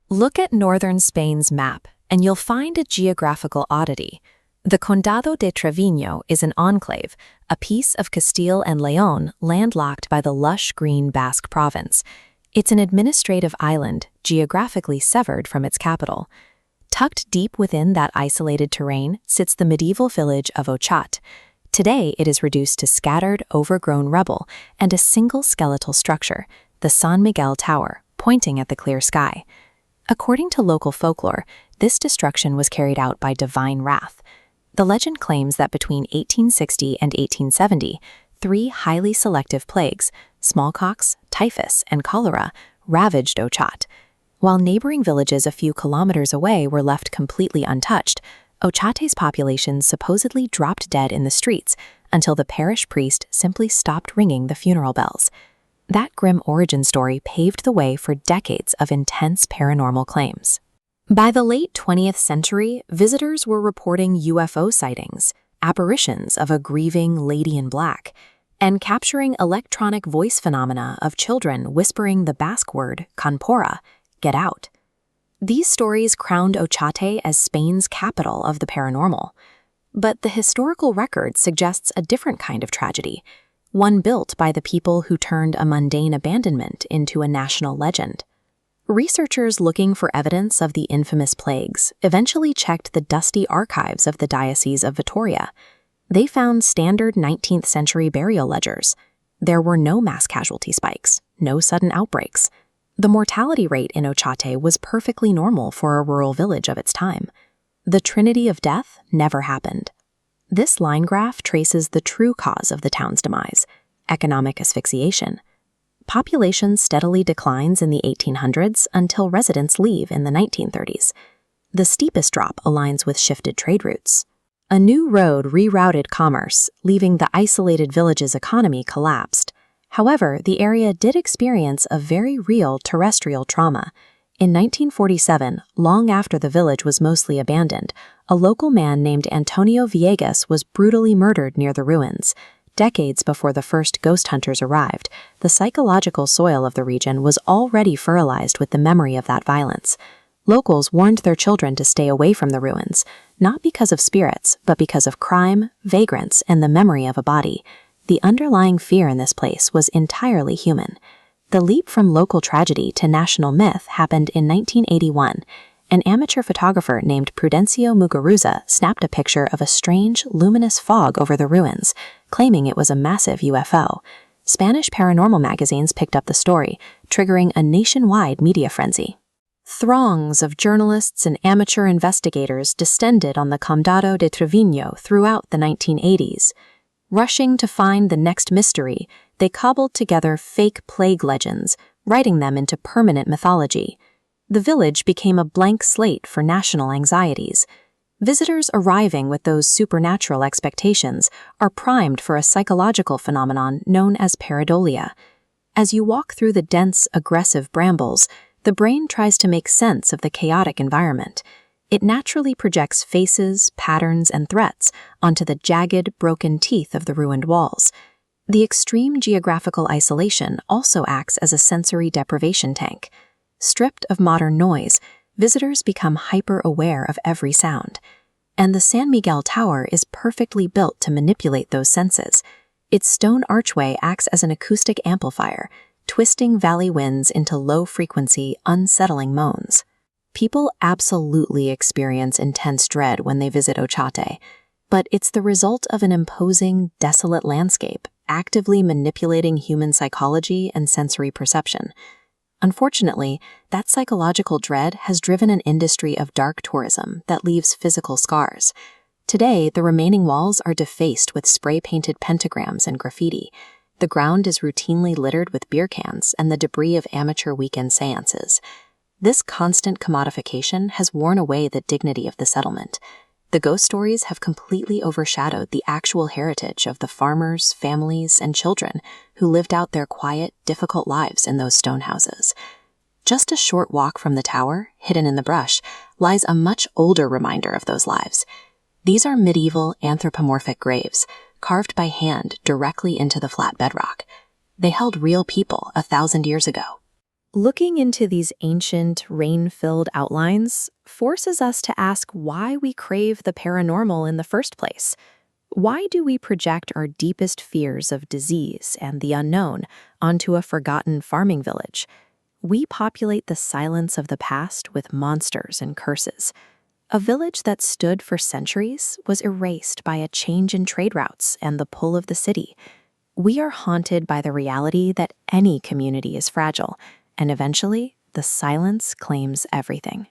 Look at northern Spain's map, and you'll find a geographical oddity. The Condado de Treviño is an enclave, a piece of Castile and León landlocked by the lush green Basque province. It's an administrative island, geographically severed from its capital. Tucked deep within that isolated terrain sits the medieval village of Ochate. Today it is reduced to scattered, overgrown rubble and a single skeletal structure, the San Miguel Tower, pointing at the clear sky. According to local folklore, this destruction was carried out by divine wrath. The legend claims that between 1860 and 1870, 3 highly selective plagues, smallpox, typhus, and cholera, ravaged Ochate. While neighboring villages a few kilometers away were left completely untouched, Ochate's population supposedly dropped dead in the streets until the parish priest simply stopped ringing the funeral bells. That grim origin story paved the way for decades of intense paranormal claims. By the late 20th century, visitors were reporting UFO sightings, apparitions of a grieving lady in black, and capturing electronic voice phenomena of children whispering the Basque word Kanpora, get out. These stories crowned Ochate as Spain's capital of the paranormal. But the historical record suggests a different kind of tragedy, one built by the people who turned a mundane abandonment into a national legend. Researchers looking for evidence of the infamous plagues eventually checked the dusty archives of the Diocese of Vitoria. They found standard 19th century burial ledgers. There were no mass casualty spikes, no sudden outbreaks. The mortality rate in Ochate was perfectly normal for a rural village of its time. The Trinity of Death never happened. This line graph traces the true cause of the town's demise: economic asphyxiation. Population steadily declines in the 1800s until residents leave in the 1930s. The steepest drop aligns with shifted trade routes. A new road rerouted commerce, leaving the isolated village's economy collapsed. However, the area did experience a very real terrestrial trauma. In 1947, long after the village was mostly abandoned, a local man named Antonio Villegas was brutally murdered near the ruins. Decades before the first ghost hunters arrived, the psychological soil of the region was already fertilized with the memory of that violence. Locals warned their children to stay away from the ruins, not because of spirits, but because of crime, vagrants, and the memory of a body. The underlying fear in this place was entirely human. The leap from local tragedy to national myth happened in 1981. An amateur photographer named Prudencio Muguruza snapped a picture of a strange, luminous fog over the ruins, claiming it was a massive UFO. Spanish paranormal magazines picked up the story, triggering a nationwide media frenzy. Throngs of journalists and amateur investigators descended on the Condado de Treviño throughout the 1980s. Rushing to find the next mystery, they cobbled together fake plague legends, writing them into permanent mythology. The village became a blank slate for national anxieties. Visitors arriving with those supernatural expectations are primed for a psychological phenomenon known as pareidolia. As you walk through the dense, aggressive brambles, the brain tries to make sense of the chaotic environment. It naturally projects faces, patterns, and threats onto the jagged, broken teeth of the ruined walls. The extreme geographical isolation also acts as a sensory deprivation tank. Stripped of modern noise, visitors become hyper-aware of every sound. And the San Miguel Tower is perfectly built to manipulate those senses. Its stone archway acts as an acoustic amplifier, twisting valley winds into low-frequency, unsettling moans. People absolutely experience intense dread when they visit Ochate, but it's the result of an imposing, desolate landscape, actively manipulating human psychology and sensory perception. Unfortunately, that psychological dread has driven an industry of dark tourism that leaves physical scars. Today, the remaining walls are defaced with spray-painted pentagrams and graffiti. The ground is routinely littered with beer cans and the debris of amateur weekend seances. This constant commodification has worn away the dignity of the settlement. The ghost stories have completely overshadowed the actual heritage of the farmers, families, and children who lived out their quiet, difficult lives in those stone houses. Just a short walk from the tower, hidden in the brush, lies a much older reminder of those lives. These are medieval anthropomorphic graves, carved by hand directly into the flat bedrock. They held real people 1,000 years ago. Looking into these ancient, rain-filled outlines forces us to ask why we crave the paranormal in the first place. Why do we project our deepest fears of disease and the unknown onto a forgotten farming village? We populate the silence of the past with monsters and curses. A village that stood for centuries was erased by a change in trade routes and the pull of the city. We are haunted by the reality that any community is fragile, and eventually, the silence claims everything.